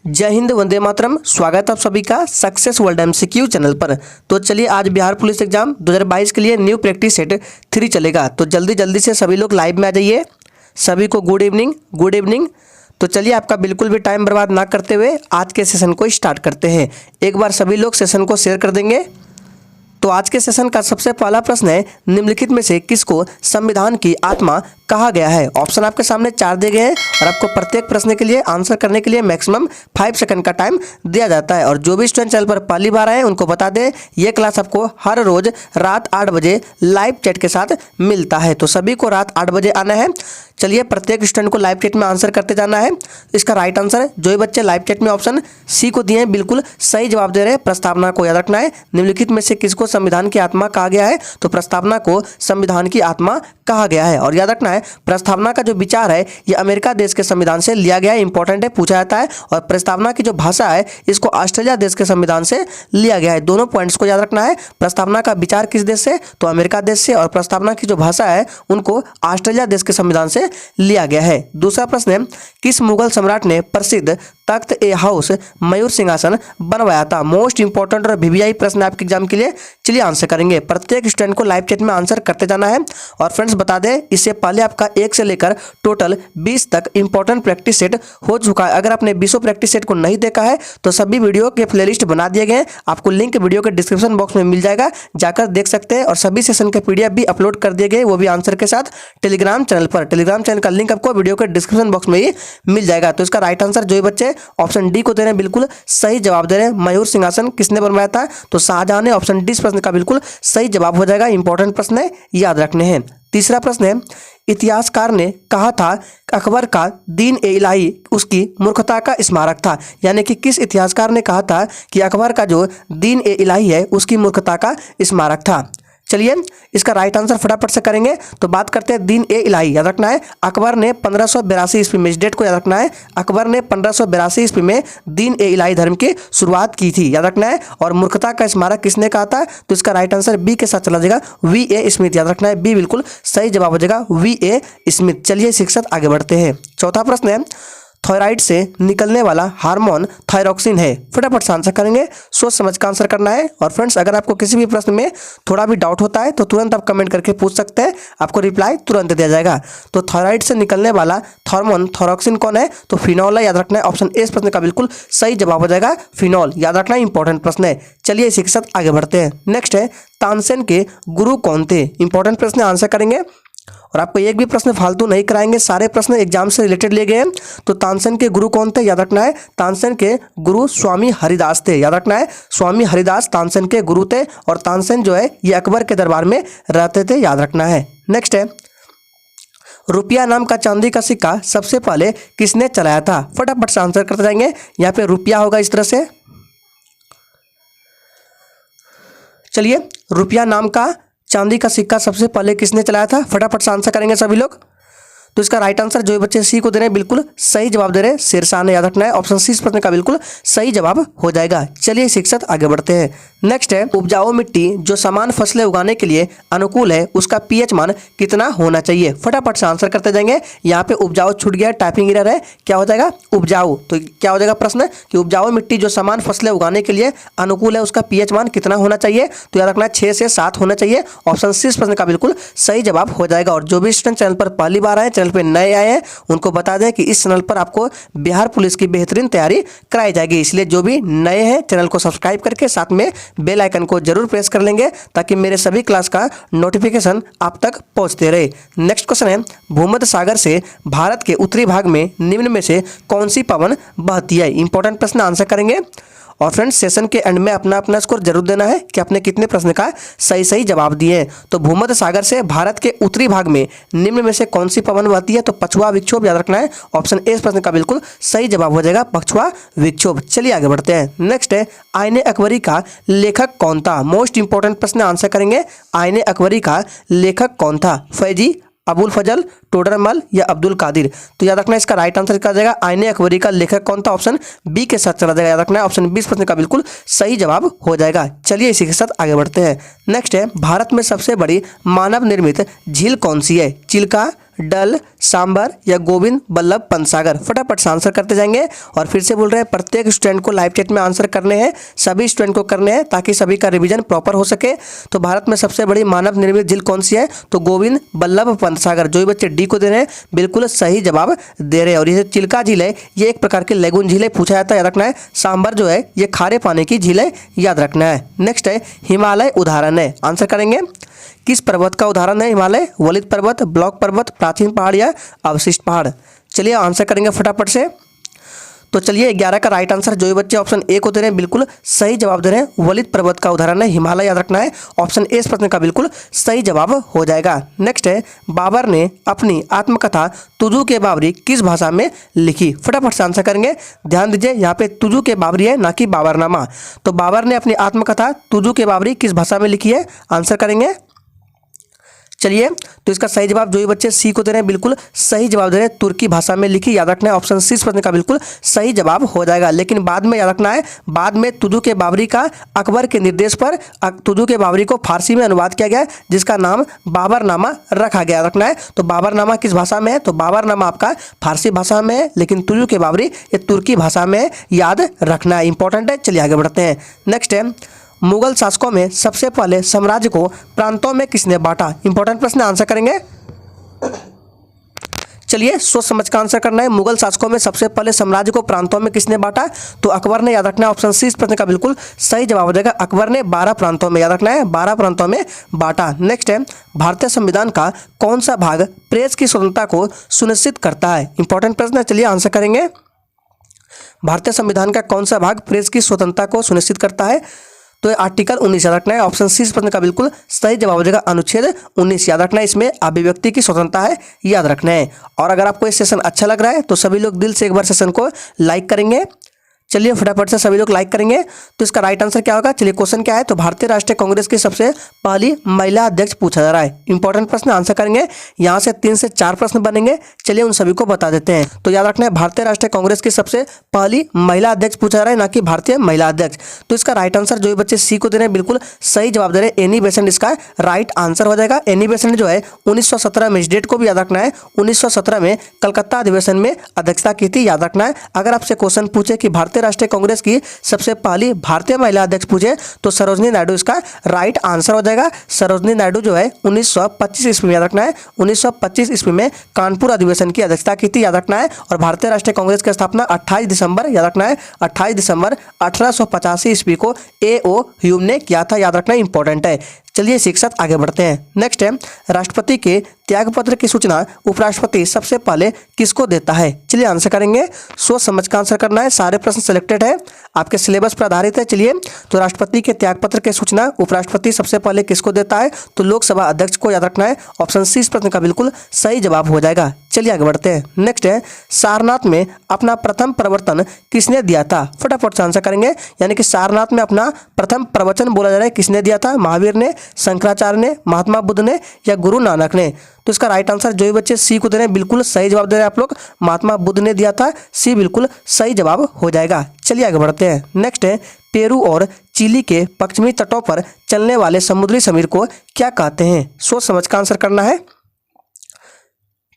जय हिंद, वंदे मातरम। स्वागत है आप सभी का सक्सेस वर्ल्ड एमसीक्यू चैनल पर। तो चलिए, आज बिहार पुलिस एग्जाम 2022 के लिए न्यू प्रैक्टिस सेट 3 चलेगा। तो जल्दी से सभी लोग लाइव में आ जाइए। सभी को गुड इवनिंग। तो चलिए, आपका बिल्कुल भी टाइम बर्बाद ना करते हुए आज के सेशन को स्टार्ट करते हैं। एक बार सभी लोग सेशन को शेयर कर देंगे। तो आज के सेशन का सबसे पहला प्रश्न है, निम्नलिखित में से किसको संविधान की आत्मा कहा गया है। ऑप्शन आपके सामने 4 दिए गए हैं और आपको प्रत्येक प्रश्न के लिए आंसर करने के लिए मैक्सिमम 5 सेकंड का टाइम दिया जाता है। और जो भी स्टूडेंट चैनल पर पहली बार आए उनको बता दें, ये क्लास आपको हर रोज रात 8 बजे लाइव चैट के साथ मिलता है। तो सभी को रात 8 बजे आना है। चलिए, प्रत्येक स्टूडेंट को लाइव चैट में आंसर करते जाना है। इसका राइट आंसर, जो भी बच्चे लाइव चैट में ऑप्शन सी को दिए हैं, बिल्कुल सही जवाब दे रहे हैं। प्रस्तावना को याद रखना है। निम्नलिखित में से किसको संविधान की आत्मा कहा गया है, तो प्रस्तावना को संविधान की आत्मा कहा गया है। और याद रखना है, प्रस्तावना का जो विचार है ये अमेरिका देश के संविधान से लिया गया है। इंपॉर्टेंट है, पूछा जाता है। और प्रस्तावना की जो भाषा है इसको ऑस्ट्रेलिया देश के संविधान से लिया गया है। दोनों पॉइंट्स को याद रखना है। प्रस्तावना का विचार किस देश से, तो अमेरिका देश से, और प्रस्तावना की जो भाषा है उनको ऑस्ट्रेलिया देश के संविधान से लिया गया है। दूसरा प्रश्न है, किस मुगल सम्राट ने प्रसिद्ध तख्त ए हाउस मयूर सिंहासन बनवाया था। मोस्ट इंपॉर्टेंट और वीवीआई प्रश्न आपके एग्जाम के लिए। चलिए आंसर करेंगे। प्रत्येक स्टूडेंट को लाइव चैट में आंसर करते जाना है। और फ्रेंड्स बता दें, इससे पहले आपका 1 से लेकर टोटल 20 तक इंपॉर्टेंट प्रैक्टिस सेट हो चुका है। अगर आपने 20 प्रैक्टिस सेट को नहीं देखा है तो सभी वीडियो के प्लेलिस्ट बना दिए गए हैं। आपको लिंक वीडियो के डिस्क्रिप्शन बॉक्स में मिल जाएगा, जाकर देख सकते हैं। और सभी सेशन के पीडीएफ भी अपलोड कर दिए गए, वो भी आंसर के साथ टेलीग्राम चैनल पर। टेलीग्राम चैनल का लिंक आपको वीडियो के डिस्क्रिप्शन बॉक्स में ही मिल जाएगा। तो इसका राइट आंसर, जो भी बच्चे ऑप्शन डी को दे रहे हैं, बिल्कुल सही जवाब दे रहे हैं। मयूर सिंहासन किसने बनवाया था, तो शाहजहां ने। ऑप्शन डी प्रश्न का बिल्कुल सही जवाब हो जाएगा। इंपॉर्टेंट प्रश्न है, याद रखने हैं। तीसरा प्रश्न है, इतिहासकार ने कहा था अकबर का दीन ए इलाही उसकी मूर्खता का स्मारक था। यानी कि किस इतिहासकार ने कहा था कि अकबर का जो दीन ए इलाही है उसकी मूर्खता का स्मारक था। चलिए, इसका राइट आंसर फटाफट से करेंगे। तो बात करते हैं दीन ए इलाही। याद रखना है, अकबर ने 1582 ईस्वी में, इस डेट को याद रखना है, अकबर ने 1582 ईस्वी में दीन ए इलाही धर्म की शुरुआत की थी। याद रखना है। और मूर्खता का स्मारक किसने कहा था, तो इसका राइट आंसर बी के साथ चला जाएगा, वी ए स्मिथ। याद रखना है, बी बिल्कुल सही जवाब हो जाएगा, वी ए स्मिथ। चलिए शिक्षक आगे बढ़ते हैं। चौथा प्रश्न है, थायराइड से निकलने वाला हार्मोन थायरोक्सिन है। फटाफट से आंसर करेंगे, सोच समझ का आंसर करना है। और फ्रेंड्स, अगर आपको किसी भी प्रश्न में थोड़ा भी डाउट होता है तो तुरंत आप कमेंट करके पूछ सकते हैं, आपको रिप्लाई तुरंत दिया जाएगा। तो थायराइड से निकलने वाला हार्मोन थायरोक्सिन कौन है, तो फिनॉल है। याद रखना है, ऑप्शन ए प्रश्न का बिल्कुल सही जवाब हो जाएगा, फिनॉल। याद रखना है, इंपॉर्टेंट प्रश्न है। चलिए इसी के साथ आगे बढ़ते हैं। नेक्स्ट है, तानसेन के गुरु कौन थे। इंपॉर्टेंट प्रश्न आंसर करेंगे। और आपको एक भी प्रश्न फालतू नहीं कराएंगे, सारे प्रश्न एग्जाम से रिलेटेड लिए गए हैं। तो तानसेन के गुरु कौन थे, याद रखना है, तानसेन के गुरु स्वामी हरिदास थे। याद रखना है, स्वामी हरिदास तानसेन के गुरु थे। और तानसेन जो है ये अकबर के दरबार में रहते थे। याद रखना है। नेक्स्ट है, रुपया नाम का चांदी का सिक्का सबसे पहले किसने चलाया था। फटाफट से आंसर करते जाएंगे। यहाँ पे रुपया होगा इस तरह से। चलिए, रुपया नाम का चांदी का सिक्का सबसे पहले किसने चलाया था, फटाफट से आंसर करेंगे सभी लोग। तो इसका राइट आंसर, जो बच्चे सी को दे रहे हैं, बिल्कुल सही जवाब दे रहे हैं, शेरशाह ने। याद रखना है, ऑप्शन सी प्रश्न का बिल्कुल सही जवाब हो जाएगा। चलिए शिक्षक आगे बढ़ते हैं। नेक्स्ट है, उपजाऊ मिट्टी जो समान फसलें उगाने के लिए अनुकूल है उसका पीएच मान कितना होना चाहिए। फटाफट से आंसर करते जाएंगे। यहाँ पे उपजाऊ छूट गया, टाइपिंग एरर है। क्या हो जाएगा, उपजाऊ। तो क्या हो जाएगा प्रश्न कि उपजाऊ मिट्टी जो समान फसलें उगाने के लिए अनुकूल है उसका पीएच मान कितना होना चाहिए। तो याद रखना है, 6 से 7 होना चाहिए। ऑप्शन सी प्रश्न का बिल्कुल सही जवाब हो जाएगा। और जो भी स्टूडेंट चैनल पर पहली बार आए, चैनल पे नए आए हैं, उनको बता दें कि इस चैनल पर आपको बिहार पुलिस की बेहतरीन तैयारी कराई जाएगी। इसलिए जो भी नए हैं चैनल को सब्सक्राइब करके साथ में बेल आइकन को जरूर प्रेस कर लेंगे, ताकि मेरे सभी क्लास का नोटिफिकेशन आप तक पहुंचते रहे। नेक्स्ट क्वेश्चन है, भूमध्य सागर से भारत के उत्तरी भाग में निम्न में से कौन सी पवन बहती है। इंपॉर्टेंट प्रश्न आंसर करेंगे। और फ्रेंड्स, सेशन के एंड में अपना स्कोर जरूर देना है कि आपने कितने प्रश्न का सही जवाब दिए हैं। तो भूमध्य सागर से भारत के उत्तरी भाग में निम्न में से कौन सी पवन बहती है, तो पछुआ विक्षोभ। याद रखना है, ऑप्शन ए प्रश्न का बिल्कुल सही जवाब हो जाएगा, पछुआ विक्षोभ। चलिए आगे बढ़ते हैं। नेक्स्ट है, आईने अकबरी का लेखक कौन था। मोस्ट इंपॉर्टेंट प्रश्न आंसर करेंगे। आईने अकबरी का लेखक कौन था, फैजी, अबुल फजल, टोडरमल या अब्दुल कादिर। तो याद रखना है, इसका राइट आंसर क्या जाएगा, आईने अकबरी का लेखक कौन था, ऑप्शन बी के साथ चला जाएगा। याद रखना है, ऑप्शन 20 प्रश्न का बिल्कुल सही जवाब हो जाएगा। चलिए इसी के साथ आगे बढ़ते हैं। नेक्स्ट है, भारत में सबसे बड़ी मानव निर्मित झील कौन सी है। चिल्का, डल, सांबर या गोविंद बल्लभ पंत सागर। फटाफट से आंसर करते जाएंगे। और फिर से बोल रहे हैं प्रत्येक स्टूडेंट को लाइव चैट में आंसर करने हैं, सभी स्टूडेंट को करने हैं ताकि सभी का रिवीजन प्रॉपर हो सके। तो भारत में सबसे बड़ी मानव निर्मित झील कौन सी है? तो गोविंद बल्लभ पंत सागर। जो भी बच्चे डी को दे रहे हैं बिल्कुल सही जवाब दे रहे हैं। और ये चिल्का झील है, ये एक प्रकार की लेगून झील है, पूछा जाता है, याद रखना है। सांबर जो है ये खारे पानी की झील है, याद रखना है। नेक्स्ट है हिमालय उदाहरण है, आंसर करेंगे। किस पर्वत का उदाहरण है हिमालय? वलित पर्वत, ब्लॉक पर्वत, प्राचीन पहाड़ या अवशिष्ट पहाड़? चलिए आंसर करेंगे फटाफट से। तो चलिए 11 का राइट आंसर जो भी बच्चे ऑप्शन ए को दे रहे हैं बिल्कुल सही जवाब दे रहे हैं। वलित पर्वत का उदाहरण है हिमालय, याद रखना है। ऑप्शन ए इस प्रश्न का बिल्कुल सही जवाब हो जाएगा। नेक्स्ट है बाबर ने अपनी आत्मकथा तुजू के बाबरी किस भाषा में लिखी? फटाफट से आंसर करेंगे। ध्यान दीजिए यहाँ पे तुजू के बाबरी है, ना कि बाबरनामा। तो बाबर ने अपनी आत्मकथा तुजू के बाबरी किस भाषा में लिखी है? आंसर करेंगे। चलिए तो इसका सही जवाब जो भी बच्चे सी को दे रहे हैं बिल्कुल सही जवाब दे रहे हैं, तुर्की भाषा में लिखी, याद रखना है। ऑप्शन सी इस प्रश्न का बिल्कुल सही जवाब हो जाएगा। लेकिन बाद में याद रखना है, बाद में तुजू के बाबरी का अकबर के निर्देश पर तुजू के बाबरी को फारसी में अनुवाद किया गया, जिसका नाम बाबरनामा रखा गया, याद रखना है। तो बाबरनामा किस भाषा में है? तो बाबरनामा आपका फारसी भाषा में है, लेकिन तुजू के बाबरी ये तुर्की भाषा में, याद रखना है, इंपॉर्टेंट है। चलिए आगे बढ़ते हैं। नेक्स्ट है मुगल शासकों में सबसे पहले साम्राज्य को प्रांतों में किसने बांटा? इंपॉर्टेंट प्रश्न, आंसर करेंगे। चलिए सोच समझ का आंसर करना है। मुगल शासकों में सबसे पहले साम्राज्य को प्रांतों में किसने बांटा? तो अकबर ने, याद रखना है। ऑप्शन सी इस प्रश्न का बिल्कुल सही जवाब हो जाएगा। अकबर ने 12 प्रांतों में, याद रखना है, 12 प्रांतों में बांटा। नेक्स्ट है भारतीय संविधान का कौन सा भाग प्रेस की स्वतंत्रता को सुनिश्चित करता है? इंपॉर्टेंट प्रश्न है, चलिए आंसर करेंगे। भारतीय संविधान का कौन सा भाग प्रेस की स्वतंत्रता को सुनिश्चित करता है? तो आर्टिकल 19, याद रखना है। ऑप्शन सी इस प्रश्न का बिल्कुल सही जवाब हो जाएगा। अनुच्छेद 19, याद रखना है। इसमें अभिव्यक्ति की स्वतंत्रता है, याद रखना है। और अगर आपको ये सेशन अच्छा लग रहा है तो सभी लोग दिल से एक बार सेशन को लाइक करेंगे। चलिए फटाफट से सभी लोग लाइक करेंगे। तो इसका राइट आंसर क्या होगा? चलिए क्वेश्चन क्या है? तो भारतीय राष्ट्रीय कांग्रेस की सबसे पहली महिला अध्यक्ष पूछा जा रहा है। इंपॉर्टेंट प्रश्न, आंसर करेंगे। यहाँ से 3 से 4 प्रश्न बनेंगे, चलिए उन सभी को बता देते हैं। तो याद रखना है भारतीय राष्ट्रीय कांग्रेस की सबसे पहली महिला अध्यक्ष पूछा जा रहा है, ना कि भारतीय महिला अध्यक्ष। तो इसका राइट आंसर जो भी बच्चे सी को दे रहे हैं बिल्कुल सही जवाब दे रहे हैं। एनी बेसेंट इसका राइट आंसर हो जाएगा। एनी बेसेंट जो है 1917 में, इस डेट को भी याद रखना है, 1917 में कलकत्ता अधिवेशन में अध्यक्षता की थी, याद रखना है। अगर आपसे क्वेश्चन पूछे कि भारतीय राष्ट्रीय कांग्रेस की सबसे पहली भारतीय महिला अध्यक्ष पूछे तो सरोजनी नायडू इसका राइट आंसर हो जाएगा। सरोजनी नायडू जो है 1925 ईस्वी में, याद रखना है, 1925 ईस्वी में कानपुर अधिवेशन की अध्यक्षता की थी, याद रखना है। और भारतीय राष्ट्रीय कांग्रेस की स्थापना 28 दिसंबर, याद रखना है, 28 दिसंबर 1885 ईस्वी को ए.ओ. ह्यूम ने किया था, याद रखना इंपॉर्टेंट है। चलिए शिक्षक आगे बढ़ते हैं। नेक्स्ट है राष्ट्रपति के त्यागपत्र की सूचना उपराष्ट्रपति सबसे पहले किसको देता है? चलिए आंसर करेंगे। सोच समझ का आंसर करना है। सारे प्रश्न सिलेक्टेड है, आपके सिलेबस पर आधारित है। चलिए तो राष्ट्रपति के त्यागपत्र की सूचना उपराष्ट्रपति सबसे पहले किसको देता है? तो लोकसभा अध्यक्ष को, याद रखना है। ऑप्शन सी इस प्रश्न का बिल्कुल सही जवाब हो जाएगा। चलिए आगे बढ़ते हैं। नेक्स्ट है सारनाथ में अपना प्रथम प्रवचन किसने दिया था? फटाफट से आंसर करेंगे। यानी कि सारनाथ में अपना प्रथम प्रवचन बोला जा रहा है, किसने दिया था? महावीर ने, शंकराचार्य ने, महात्मा बुद्ध ने या गुरु नानक ने? तो इसका राइट आंसर जो भी बच्चे सी को दे रहे हैं बिल्कुल सही जवाब दे रहे हैं आप लोग। महात्मा बुद्ध ने दिया था, सी बिल्कुल सही जवाब हो जाएगा। चलिए आगे बढ़ते हैं। नेक्स्ट है पेरू और चिली के पश्चिमी तटों पर चलने वाले समुद्री समीर को क्या कहते हैं? सोच समझ का आंसर करना है।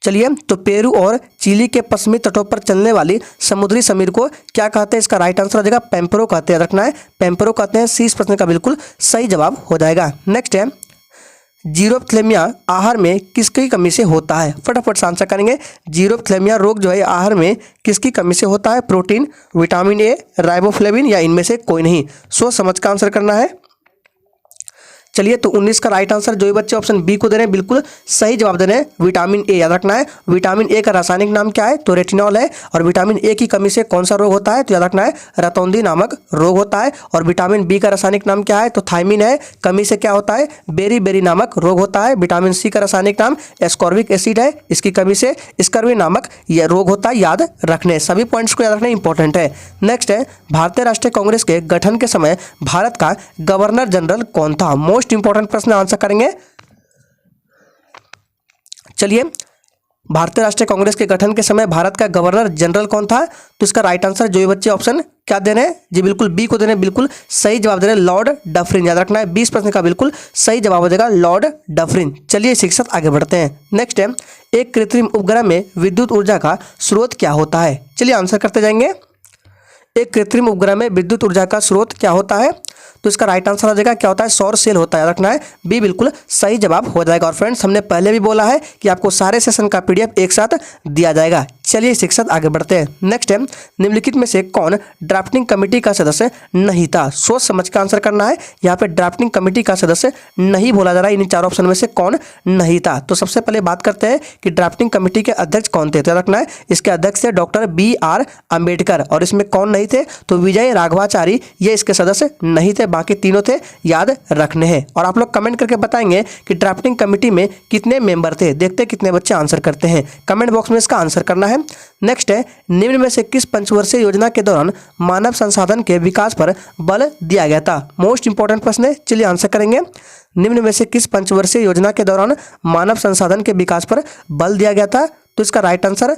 चलिए तो पेरू और चिली के पश्चिमी तटों पर चलने वाली समुद्री समीर को क्या कहते हैं? इसका राइट आंसर हो जाएगा पेम्परो कहते हैं, रखना है, पेम्परो कहते हैं। सी इस प्रश्न का बिल्कुल सही जवाब हो जाएगा। नेक्स्ट है जीरोप्थेल्मिया आहार में किसकी कमी से होता है? फटाफट से आंसर करेंगे। जीरोप्थेल्मिया रोग जो है आहार में किसकी कमी से होता है? प्रोटीन, विटामिन ए, राइबोफ्लेविन या इनमें से कोई नहीं? सोच समझ का आंसर करना है। चलिए तो 19 का राइट आंसर जो भी बच्चे ऑप्शन बी को दे रहे हैं बिल्कुल सही जवाब दे रहे हैं, विटामिन ए, याद रखना है। विटामिन ए का रासायनिक नाम क्या है? तो रेटिनॉल है। और विटामिन ए की कमी से कौन सा रोग होता है? तो याद रखना है रतौंधी नामक रोग होता है। और विटामिन बी का रासायनिक नाम क्या है? तो थायमिन है। कमी से क्या होता है? बेरी बेरी नामक रोग होता है। विटामिन सी का रासायनिक नाम एस्कॉर्बिक एसिड है, इसकी कमी से स्कर्वी नामक यह रोग होता है, याद रखने। सभी पॉइंट्स को याद रखना इंपॉर्टेंट है। नेक्स्ट है भारतीय राष्ट्रीय कांग्रेस के गठन के समय भारत का गवर्नर जनरल कौन था? मोस्ट इंपॉर्टेंट प्रश्न, आंसर करेंगे। चलिए भारतीय राष्ट्रीय कांग्रेस के गठन के समय भारत का गवर्नर जनरल कौन था? तो इसका राइट आंसर जो ये बच्चे ऑप्शन क्या दे रहे हैं जी, बिल्कुल बी को दे रहे हैं, बिल्कुल सही जवाब दे रहे हैं लॉर्ड डफरिन। याद रखना है 20 प्रश्न का बिल्कुल सही जवाब हो जाएगा लॉर्ड डफरिन। चलिए इसी के साथ आगे बढ़ते हैं। नेक्स्ट है, एक कृत्रिम उपग्रह में विद्युत ऊर्जा का स्रोत क्या होता है? चलिए आंसर करते जाएंगे। एक कृत्रिम उपग्रह में विद्युत ऊर्जा का स्रोत क्या होता है? तो इसका राइट आंसर हो जाएगा क्या होता है? सौर सेल होता है। याद रखना है बी बिल्कुल सही जवाब हो जाएगा। और फ्रेंड्स हमने पहले भी बोला है कि आपको सारे सेशन का पीडीएफ एक साथ दिया जाएगा। चलिए इसी के साथ आगे बढ़ते हैं। नेक्स्ट है, निम्नलिखित में से कौन ड्राफ्टिंग कमेटी का सदस्य नहीं था? सोच समझ का आंसर करना है। यहाँ पे ड्राफ्टिंग कमेटी का सदस्य नहीं बोला जा रहा है, इन चारों ऑप्शन में से कौन नहीं था? तो सबसे पहले बात करते हैं कि ड्राफ्टिंग कमेटी के अध्यक्ष कौन थे। तो याद रखना है इसके अध्यक्ष थे डॉक्टर BR अम्बेडकर। और इसमें कौन नहीं थे? तो विजय राघवाचारी, ये इसके सदस्य नहीं थे, बाकी तीनों थे, याद रखने हैं। और आप लोग कमेंट करके बताएंगे कि ड्राफ्टिंग कमेटी में कितने मेंबर थे। देखते हैं कितने बच्चे आंसर करते हैं, कमेंट बॉक्स में इसका आंसर करना है। नेक्स्ट है, निम्न में से किस पंचवर्षीय योजना के दौरान मानव संसाधन के विकास पर बल दिया गया था? मोस्ट इंपॉर्टेंट प्रश्न है, चलिए आंसर करेंगे। निम्न में से किस पंचवर्षीय योजना के दौरान मानव संसाधन के विकास पर बल दिया गया था? तो इसका राइट आंसर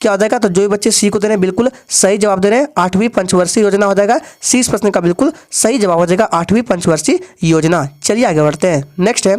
क्या हो जाएगा? तो जो बच्चे सी को दे रहे हैं बिल्कुल सही जवाब दे रहे हैं 8वीं पंचवर्षीय योजना हो जाएगा। सी इस प्रश्न का बिल्कुल सही जवाब हो जाएगा 8वीं पंचवर्षीय योजना। चलिए आगे बढ़ते हैं। नेक्स्ट है,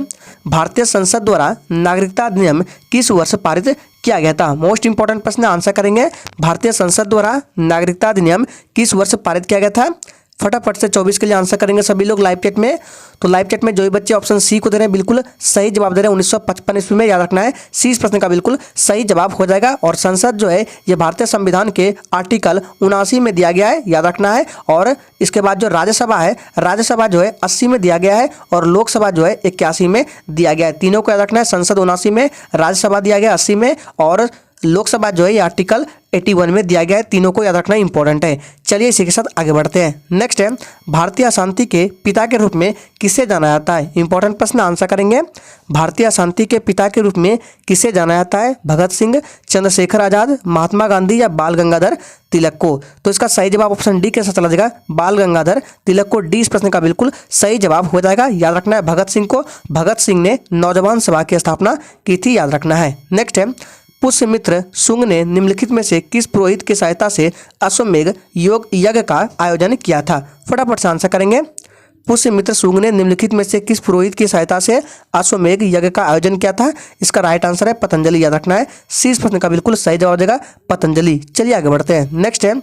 भारतीय संसद द्वारा नागरिकता अधिनियम किस वर्ष पारित किया गया था? मोस्ट इंपॉर्टेंट प्रश्न, आंसर करेंगे। भारतीय संसद द्वारा नागरिकता अधिनियम किस वर्ष पारित किया गया था? फटाफट से 24 के लिए आंसर करेंगे सभी लोग लाइव चैट में। तो लाइव चैट में जो भी बच्चे ऑप्शन सी को दे रहे हैं बिल्कुल सही जवाब दे रहे हैं 1955 ईस्वी में। याद रखना है सी इस प्रश्न का बिल्कुल सही जवाब हो जाएगा। और संसद जो है ये भारतीय संविधान के आर्टिकल 79 में दिया गया है, याद रखना है। और इसके बाद जो राज्यसभा है, राज्यसभा जो है 80 में दिया गया है और लोकसभा जो है 81 में दिया गया है। तीनों को याद रखना है, संसद 79 में, राज्यसभा दिया गया 80 में और लोकसभा जो है ये आर्टिकल 81 में दिया गया है। तीनों को याद रखना इंपॉर्टेंट है। चलिए इसी के साथ आगे बढ़ते हैं। नेक्स्ट है, भारतीय अशांति के पिता के रूप में किसे जाना जाता है? इंपॉर्टेंट प्रश्न, आंसर करेंगे। भारतीय अशांति के पिता के रूप में किसे जाना जाता है? भगत सिंह, चंद्रशेखर आजाद, महात्मा गांधी या बाल गंगाधर तिलक को? तो इसका सही जवाब ऑप्शन डी के साथ चला जाएगा, बाल गंगाधर तिलक को। डी इस प्रश्न का बिल्कुल सही जवाब हो जाएगा। याद रखना है भगत सिंह को, भगत सिंह ने नौजवान सभा की स्थापना की थी, याद रखना है। नेक्स्ट है, पुष्यमित्र शुंग ने निम्नलिखित में से किस पुरोहित की सहायता से अश्वमेध योग यज्ञ का आयोजन किया था? फटाफट से आंसर करेंगे। पुष्यमित्र शुंग ने निम्नलिखित में से किस पुरोहित की सहायता से अश्वमेध यज्ञ का आयोजन किया था? इसका राइट आंसर है पतंजलि। याद रखना है सी इस प्रश्न का बिल्कुल सही जवाब देगा पतंजलि। चलिए आगे बढ़ते हैं। नेक्स्ट है,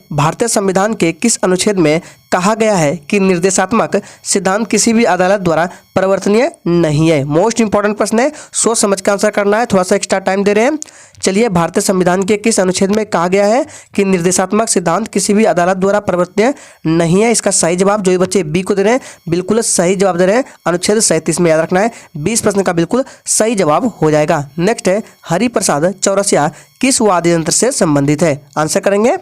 भारतीय संविधान के किस अनुच्छेद में कहा गया है कि निर्देशात्मक सिद्धांत किसी भी अदालत द्वारा परिवर्तनीय नहीं है? मोस्ट इंपॉर्टेंट प्रश्न है, सोच समझ कर आंसर करना है, थोड़ा सा एक्स्ट्रा टाइम दे रहे हैं। चलिए, भारतीय संविधान के किस अनुच्छेद में कहा गया है कि निर्देशात्मक सिद्धांत किसी भी अदालत द्वारा परिवर्तनीय नहीं है? इसका सही जवाब जो बच्चे बी को दे रहे हैं बिल्कुल सही जवाब दे रहे हैं अनुच्छेद 37 में। याद रखना है 20 प्रश्न का बिल्कुल सही जवाब हो जाएगा। नेक्स्ट है, हरिप्रसाद चौरसिया किस वाद्य यंत्र से संबंधित है? आंसर करेंगे,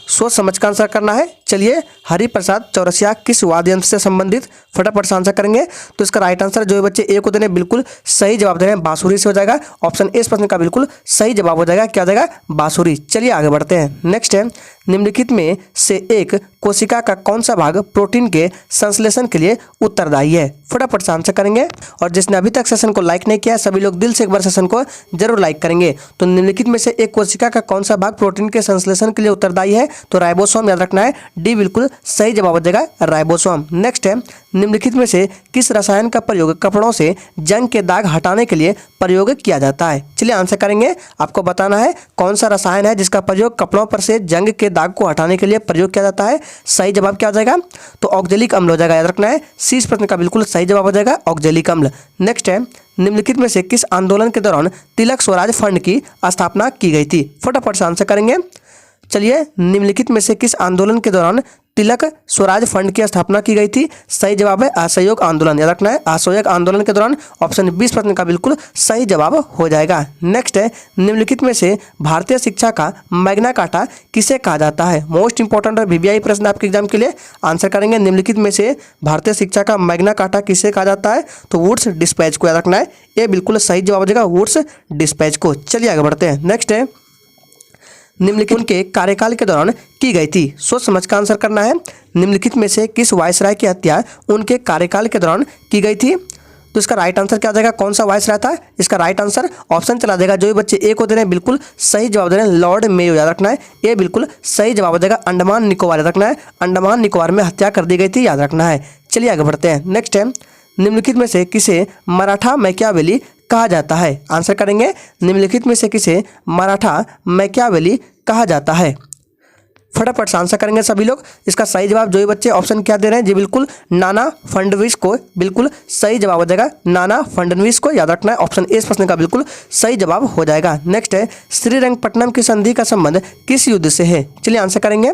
सोच समझ कर आंसर करना है। चलिए, हरिप्रसाद चौरसिया किस वाद्य यंत्र से संबंधित? फटाफट से आंसर करेंगे। तो इसका राइट आंसर जो बच्चे ए को देने बिल्कुल सही जवाब दे रहे हैं बांसुरी से हो जाएगा। ऑप्शन ए इस प्रश्न का बिल्कुल सही जवाब हो जाएगा, क्या हो जाएगा? बांसुरी। चलिए आगे बढ़ते हैं। नेक्स्ट है, निम्नलिखित में से एक कोशिका का कौन सा भाग प्रोटीन के संश्लेषण के लिए उत्तरदायी है? फटाफट से आंसर करेंगे। और जिसने अभी तक सेशन को लाइक नहीं किया सभी लोग दिल से एक बार सेशन को जरूर लाइक करेंगे। तो निम्नलिखित में से एक कोशिका का कौन सा भाग प्रोटीन के संश्लेषण के लिए उत्तरदायी है? तो राइबोसोम। याद रखना है डी बिल्कुल सही जवाब हो जाएगा राइबोसोम। नेक्स्ट है, निम्नलिखित में से किस रसायन का प्रयोग कपड़ों से जंग के दाग हटाने के लिए प्रयोग किया जाता है? चलिए आंसर करेंगे। आपको बताना है कौन सा रसायन है जिसका प्रयोग कपड़ों पर से जंग के दाग को हटाने के लिए प्रयोग किया जाता है। सही जवाब क्या हो जाएगा? तो ऑक्जेलिक अम्ल हो जाएगा। याद रखना है सी इस प्रश्न का बिल्कुल सही जवाब हो जाएगा ऑक्जेलिक अम्ल। नेक्स्ट है, निम्नलिखित में से किस आंदोलन के दौरान तिलक स्वराज फंड की स्थापना की गई थी? फटाफट से आंसर करेंगे। चलिए, निम्नलिखित में से किस आंदोलन के दौरान तिलक स्वराज फंड की स्थापना की गई थी? सही जवाब है असहयोग आंदोलन। याद रखना है असहयोग आंदोलन के दौरान। ऑप्शन 20 प्रश्न का बिल्कुल सही जवाब हो जाएगा। नेक्स्ट है, निम्नलिखित में से भारतीय शिक्षा का मैग्ना कार्टा किसे कहा जाता है? मोस्ट इंपॉर्टेंट और वीवीआई प्रश्न आपके एग्जाम के लिए। आंसर करेंगे, निम्नलिखित में से भारतीय शिक्षा का मैग्ना कार्टा किसे कहा जाता है? तो वुड्स डिस्पैच को। याद रखना है ये बिल्कुल सही जवाब हो जाएगा वुड्स डिस्पैच को। चलिए आगे बढ़ते हैं। नेक्स्ट है, निम्नलिखित उनके कार्यकाल के दौरान की गई थी? सोच समझ का आंसर करना है। निम्नलिखित में से किस वायसराय की हत्या उनके कार्यकाल के दौरान की गई थी? तो इसका राइट आंसर क्या हो जाएगा, कौन सा वॉइस रहता है, इसका राइट आंसर ऑप्शन चला देगा। जो भी बच्चे ए को दे रहे हैं बिल्कुल सही जवाब दे रहे हैं, लॉर्ड मेयो याद रखना है, ये बिल्कुल सही जवाब हो जाएगा। अंडमान निकोबार याद रखना है, अंडमान निकोबार में हत्या कर दी गई थी, याद रखना है। चलिए आगे बढ़ते हैं। नेक्स्ट है, निम्नलिखित में से किसे मराठा मैकियावेली कहा जाता है। आंसर करेंगे, निम्नलिखित में से किसे मराठा मैकियावेली कहा जाता है। फटाफट से आंसर करेंगे सभी लोग। इसका सही जवाब जो भी बच्चे ऑप्शन क्या दे रहे हैं जी बिल्कुल नाना फडणवीस को बिल्कुल सही जवाब हो जाएगा, नाना फडणवीस को याद रखना है। ऑप्शन ए इस प्रश्न का बिल्कुल सही जवाब हो जाएगा। नेक्स्ट है, श्रीरंगपट्टनम की संधि का संबंध किस युद्ध से है। चलिए आंसर करेंगे,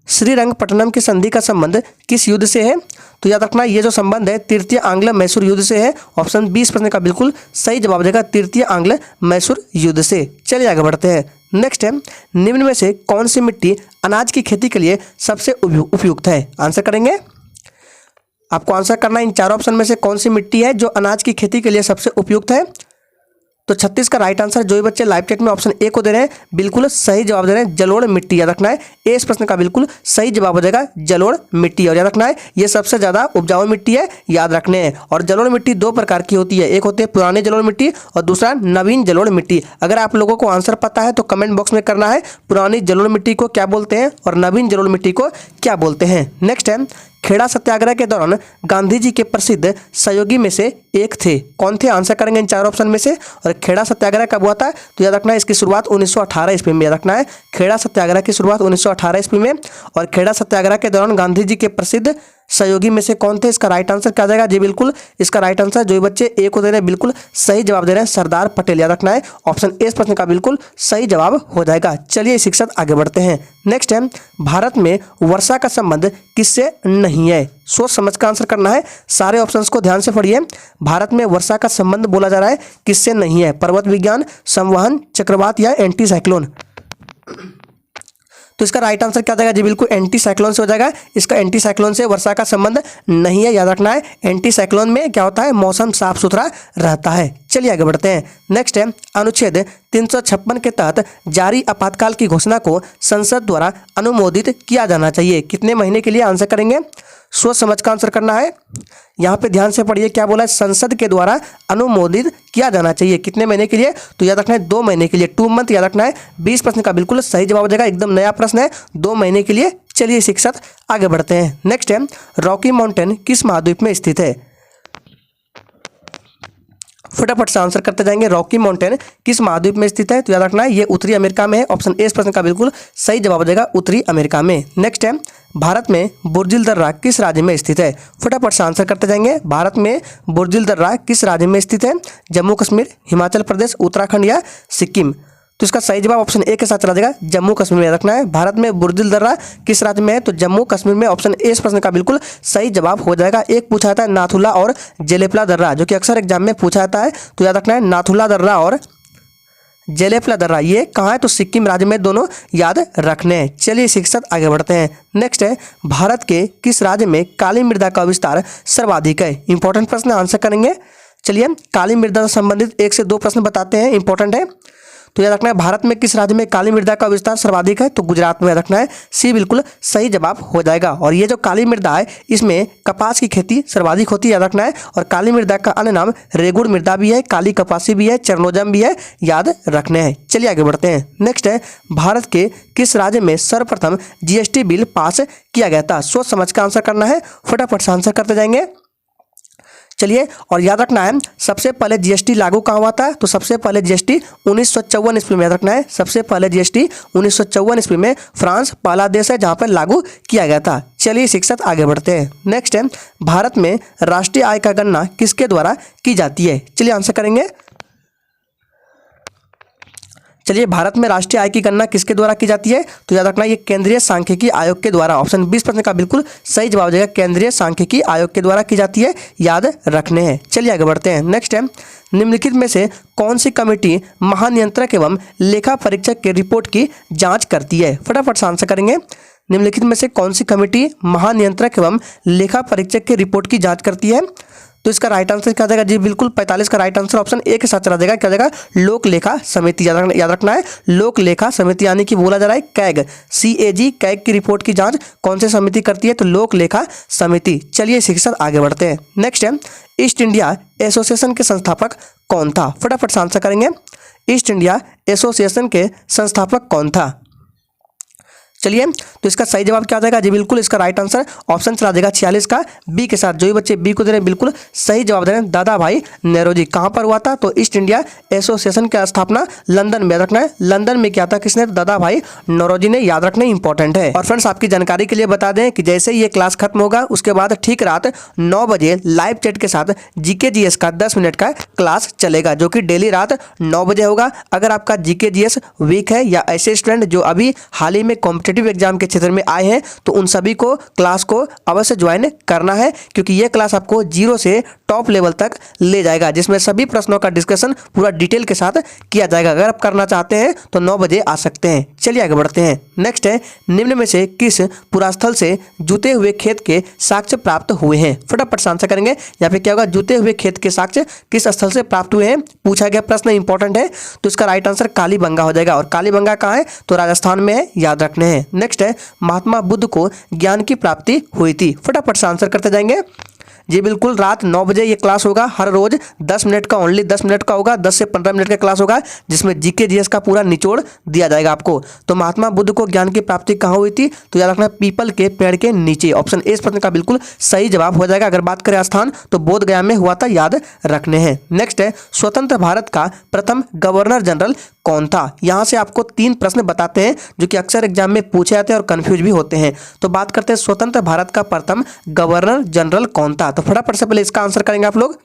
श्रीरंगपट्टनम की संधि का संबंध किस युद्ध से है। तो याद रखना ये जो संबंध है तृतीय आंग्ल मैसूर युद्ध से है। ऑप्शन बी इस प्रश्न का बिल्कुल सही जवाब देगा, तृतीय आंग्ल मैसूर युद्ध से। चलिए आगे बढ़ते हैं। नेक्स्ट है, निम्न में से कौन सी मिट्टी अनाज की खेती के लिए सबसे उपयुक्त है। आंसर करेंगे, आपको आंसर करना है इन चारों ऑप्शन में से कौन सी मिट्टी है जो अनाज की खेती के लिए सबसे उपयुक्त है। तो 36 का राइट आंसर जो भी बच्चे लाइव चैट में ऑप्शन ए को दे रहे हैं बिल्कुल सही जवाब दे रहे हैं, जलोढ़ मिट्टी याद रखना है। ए इस प्रश्न का बिल्कुल सही जवाब हो जाएगा, जलोढ़ मिट्टी। और याद रखना है ये सबसे ज़्यादा उपजाऊ मिट्टी है, याद रखने हैं। और जलोढ़ मिट्टी दो प्रकार की होती है, एक होती है पुरानी जलोढ़ मिट्टी और दूसरा नवीन जलोढ़ मिट्टी। अगर आप लोगों को आंसर पता है तो कमेंट बॉक्स में करना है, पुरानी जलोढ़ मिट्टी को क्या बोलते हैं और नवीन जलोढ़ मिट्टी को क्या बोलते हैं। नेक्स्ट है, खेड़ा सत्याग्रह के दौरान गांधी जी के प्रसिद्ध सहयोगी में से एक थे, कौन थे। आंसर करेंगे इन चार ऑप्शन में से। और खेड़ा सत्याग्रह कब हुआ था, तो याद रखना है इसकी शुरुआत 1918 ईस्वी में, याद रखना है खेड़ा सत्याग्रह की शुरुआत 1918 ईस्वी में। और खेड़ा सत्याग्रह के दौरान गांधी जी के प्रसिद्ध सहयोगी में से कौन थे, इसका राइट आंसर क्या आ जाएगा जी बिल्कुल इसका राइट आंसर जो बच्चे ए को दे रहे हैं बिल्कुल सही जवाब दे रहे हैं, सरदार पटेल याद रखना है। ऑप्शन ए इस प्रश्न का बिल्कुल सही जवाब हो जाएगा। चलिए शिक्षक आगे बढ़ते हैं। नेक्स्ट है, भारत में वर्षा का संबंध किससे नहीं है। सोच समझ कर आंसर करना है, सारे ऑप्शंस को ध्यान से पढ़िए। भारत में वर्षा का संबंध बोला जा रहा है किससे नहीं है, पर्वत विज्ञान, संवहन, चक्रवात या एंटी साइक्लोन। तो इसका राइट आंसर क्या जाएगा जी बिल्कुल एंटी साइक्लोन से हो जाएगा। इसका एंटी साइक्लोन से वर्षा का संबंध नहीं है, याद रखना है। एंटी साइक्लोन में क्या होता है, मौसम साफ सुथरा रहता है। चलिए आगे बढ़ते हैं। नेक्स्ट है, अनुच्छेद 356 के तहत जारी आपातकाल की घोषणा को संसद द्वारा अनुमोदित किया जाना चाहिए, कितने महीने के लिए। आंसर करेंगे, सोच समझ का आंसर करना है। यहाँ पे ध्यान से पढ़िए क्या बोला है, संसद के द्वारा अनुमोदित किया जाना चाहिए, कितने महीने के लिए। तो याद रखना है 2 महीने के लिए, 2 मंथ याद रखना है। 20 प्रश्न का बिल्कुल सही जवाब हो जाएगा, एकदम नया प्रश्न है, 2 महीने के लिए। चलिए शिक्षक आगे बढ़ते हैं। नेक्स्ट है, रॉकी माउंटेन किस महाद्वीप में स्थित है। फटाफट से आंसर करते जाएंगे, रॉकी माउंटेन किस महाद्वीप में स्थित है। तो याद रखना है ये उत्तरी अमेरिका में है। ऑप्शन ए इस प्रश्न का बिल्कुल सही जवाब हो जाएगा, उत्तरी अमेरिका में। नेक्स्ट है, भारत में बुर्जिल दर्रा किस राज्य में स्थित है। फटाफट से आंसर करते जाएंगे, भारत में बुर्जिल दर्रा किस राज्य में स्थित है, जम्मू कश्मीर, हिमाचल प्रदेश, उत्तराखंड या सिक्किम। तो इसका सही जवाब ऑप्शन ए के साथ चला जाएगा, जम्मू कश्मीर में रखना है। भारत में बुर्जिल दर्रा किस राज्य में है, तो जम्मू कश्मीर में। ऑप्शन ए इस प्रश्न का बिल्कुल सही जवाब हो जाएगा। एक पूछा जाता है नाथुला और जेलेपला दर्रा, जो कि अक्सर एग्जाम में पूछा जाता है, तो याद रखना है नाथुला दर्रा और जेलेपला दर्रा ये कहाँ है, तो सिक्किम राज्य में, दोनों याद रखने हैं। चलिए शिक्षक आगे बढ़ते हैं। नेक्स्ट है, भारत के किस राज्य में काली मृदा का विस्तार सर्वाधिक है। इंपॉर्टेंट प्रश्न, आंसर करेंगे। चलिए काली मृदा से संबंधित 1 से 2 प्रश्न बताते हैं, इंपॉर्टेंट है। तो याद रखना है भारत में किस राज्य में काली मृदा का विस्तार सर्वाधिक है, तो गुजरात में। याद रखना है सी बिल्कुल सही जवाब हो जाएगा। और ये जो काली मृदा है इसमें कपास की खेती सर्वाधिक होती है, याद रखना है। और काली मृदा का अन्य नाम रेगुड़ मृदा भी है, काली कपासी भी है, चरनोजम भी है, याद रखने हैं। चलिए आगे बढ़ते हैं। नेक्स्ट है, भारत के किस राज्य में सर्वप्रथम जीएसटी बिल पास किया गया था। सोच समझ का आंसर करना है, फटाफट से आंसर करते जाएंगे। चलिए और याद रखना है सबसे पहले जीएसटी लागू कहाँ हुआ था, तो सबसे पहले जीएसटी 1954 ईस्वी में। याद रखना है सबसे पहले जीएसटी 1954 ईस्वी में फ्रांस पहला देश है जहाँ पर लागू किया गया था। चलिए शिक्षक आगे बढ़ते हैं। नेक्स्ट है, भारत में राष्ट्रीय आय का गणना किसके द्वारा की जाती है। चलिए आंसर करेंगे। चलिए भारत में राष्ट्रीय आय की गणना किसके द्वारा की जाती है, तो याद रखना ये केंद्रीय सांख्यिकी आयोग के द्वारा। ऑप्शन 20 प्रश्न का बिल्कुल सही जवाब हो जाएगा, केंद्रीय सांख्यिकी आयोग के द्वारा की जाती है, याद रखने हैं। चलिए आगे बढ़ते हैं। नेक्स्ट है, निम्नलिखित में से कौन सी कमेटी महानियंत्रक एवं लेखा परीक्षक के रिपोर्ट की जाँच करती है। फटाफट से आंसर करेंगे, निम्नलिखित में से कौन सी कमेटी महानियंत्रक एवं लेखा परीक्षक के रिपोर्ट की जाँच करती है। तो इसका राइट आंसर क्या जाएगा जी, बिल्कुल 45 का राइट आंसर ऑप्शन ए के साथ चला जाएगा। क्या जाएगा, लोक लेखा समिति। याद रखना है, लोक लेखा समिति, यानी कि बोला जा रहा है कैग, CAG, कैग की रिपोर्ट की जांच कौन सी समिति करती है, तो लोक लेखा समिति। चलिए इसी के साथ आगे बढ़ते हैं। नेक्स्ट है, ईस्ट इंडिया एसोसिएशन के संस्थापक कौन था? फटाफट से आंसर करेंगे। ईस्ट इंडिया एसोसिएशन के संस्थापक कौन था? चलिए, तो इसका सही जवाब क्या आ जाएगा जी, बिल्कुल इसका राइट आंसर ऑप्शन चला जाएगा 46 का बी के साथ। जो भी बच्चे बी को दे रहे हैं बिल्कुल सही जवाब दे रहे हैं, दादा भाई नेहरू जी। कहाँ पर हुआ था? तो ईस्ट इंडिया एसोसिएशन की स्थापना लंदन में। रखना है, लंदन में किया था किसने? तो दादा भाई नौरोजी ने। याद रखना इंपॉर्टेंट है। और फ्रेंड्स, आपकी जानकारी के लिए बता दें कि जैसे ही ये क्लास खत्म होगा उसके बाद ठीक रात 9 बजे लाइव चैट के साथ GK GS का 10 मिनट का क्लास चलेगा, जो कि डेली रात 9 बजे होगा। अगर आपका GK GS वीक है या ऐसे स्टूडेंट जो अभी हाल ही में कॉम्पिटिटिव एग्जाम के क्षेत्र में आए हैं, तो उन सभी को क्लास को अवश्य ज्वाइन करना है, क्योंकि यह क्लास आपको 0 से टॉप लेवल तक ले जाएगा, जिसमें सभी प्रश्नों का डिस्कशन पूरा डिटेल के साथ किया जाएगा। अगर आप करना चाहते हैं तो 9 बजे आ सकते हैं। चलिए आगे बढ़ते हैं। नेक्स्ट है, निम्न में से किस पुरास्थल से जूते हुए खेत के साक्ष्य प्राप्त हुए हैं? फटाफट से आंसर करेंगे। यहाँ पे क्या होगा, जूते हुए खेत के साक्ष्य किस स्थल से प्राप्त हुए हैं पूछा गया प्रश्न, इंपॉर्टेंट है। तो इसका राइट आंसर कालीबंगा हो जाएगा। और कालीबंगा कहाँ है? तो राजस्थान में है, याद रखने हैं। नेक्स्ट है, महात्मा बुद्ध को ज्ञान की प्राप्ति हुई थी? फटाफट से आंसर करते जाएंगे जी, बिल्कुल रात 9 बजे ये क्लास होगा। हर रोज 10 मिनट का, ओनली 10 मिनट का होगा, 10 से 15 मिनट का क्लास होगा, जिसमें GK GS का पूरा निचोड़ दिया जाएगा आपको। तो महात्मा बुद्ध को ज्ञान की प्राप्ति कहाँ हुई थी? तो याद रखना पीपल के पेड़ के नीचे। ऑप्शन ए इस प्रश्न का बिल्कुल सही जवाब हो जाएगा। अगर बात करें स्थान, तो बोध गया में हुआ था, याद रखने हैं। नेक्स्ट है, स्वतंत्र भारत का प्रथम गवर्नर जनरल कौन था? यहां से आपको 3 प्रश्न बताते हैं जो कि अक्सर एग्जाम में पूछे जाते हैं और कंफ्यूज भी होते हैं। तो बात करते हैं स्वतंत्र भारत का प्रथम गवर्नर जनरल कौन था? तो फटाफट से पहले इसका आंसर करेंगे आप लोग।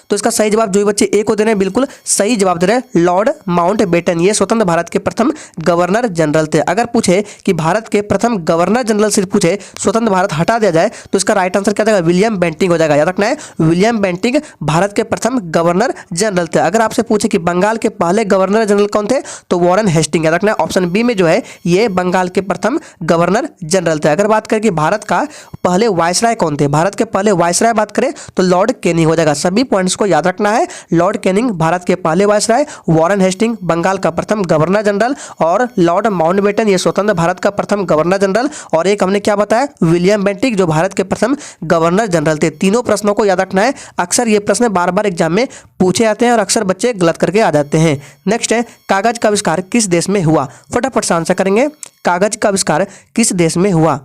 तो इसका सही जवाब जो भी बच्चे ए को दे रहे हैं बिल्कुल सही जवाब दे रहे हैं, लॉर्ड माउंटबेटन। ये स्वतंत्र भारत के प्रथम गवर्नर जनरल थे। अगर पूछे कि भारत के प्रथम गवर्नर जनरल से पूछे, स्वतंत्र भारत हटा दिया जाए, तो इसका राइट आंसर क्या जाएगा? विलियम बेंटिंक हो जाएगा। याद रखना है, विलियम बेंटिंक भारत के प्रथम गवर्नर जनरल थे। अगर आपसे पूछे कि बंगाल के पहले गवर्नर जनरल कौन थे, तो वॉरेन हेस्टिंग। याद रखना है, ऑप्शन बी में जो है ये बंगाल के प्रथम गवर्नर जनरल थे। अगर बात करें कि भारत का पहले वायसराय कौन थे, भारत के पहले वायसराय बात करें तो लॉर्ड कैनिंग हो जाएगा। सभी पॉइंट्स को याद रखना है, लॉर्ड कैनिंग भारत के पहले वायसराय, वॉरेन हेस्टिंग बंगाल का प्रथम गवर्नर जनरल, और लॉर्ड माउंटबेटन ये स्वतंत्र भारत का प्रथम गवर्नर जनरल, और एक हमने क्या बताया, विलियम बेंटिक जो भारत के प्रथम गवर्नर जनरल थे। तीनों प्रश्नों को याद रखना है। अक्सर ये प्रश्न बार बार एग्जाम में पूछे जाते हैं और अक्सर बच्चे गलत करके आ जाते हैं। नेक्स्ट है, कागज का आविष्कार किस देश में हुआ? फटाफट से आंसर करेंगे, कागज का आविष्कार किस देश में हुआ?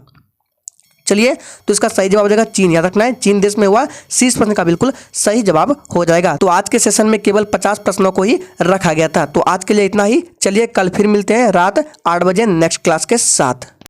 चलिए, तो इसका सही जवाब हो जाएगा चीन। याद रखना है, चीन देश में हुआ। सी प्रश्न का बिल्कुल सही जवाब हो जाएगा। तो आज के सेशन में केवल 50 प्रश्नों को ही रखा गया था। तो आज के लिए इतना ही। चलिए, कल फिर मिलते हैं रात 8 बजे नेक्स्ट क्लास के साथ।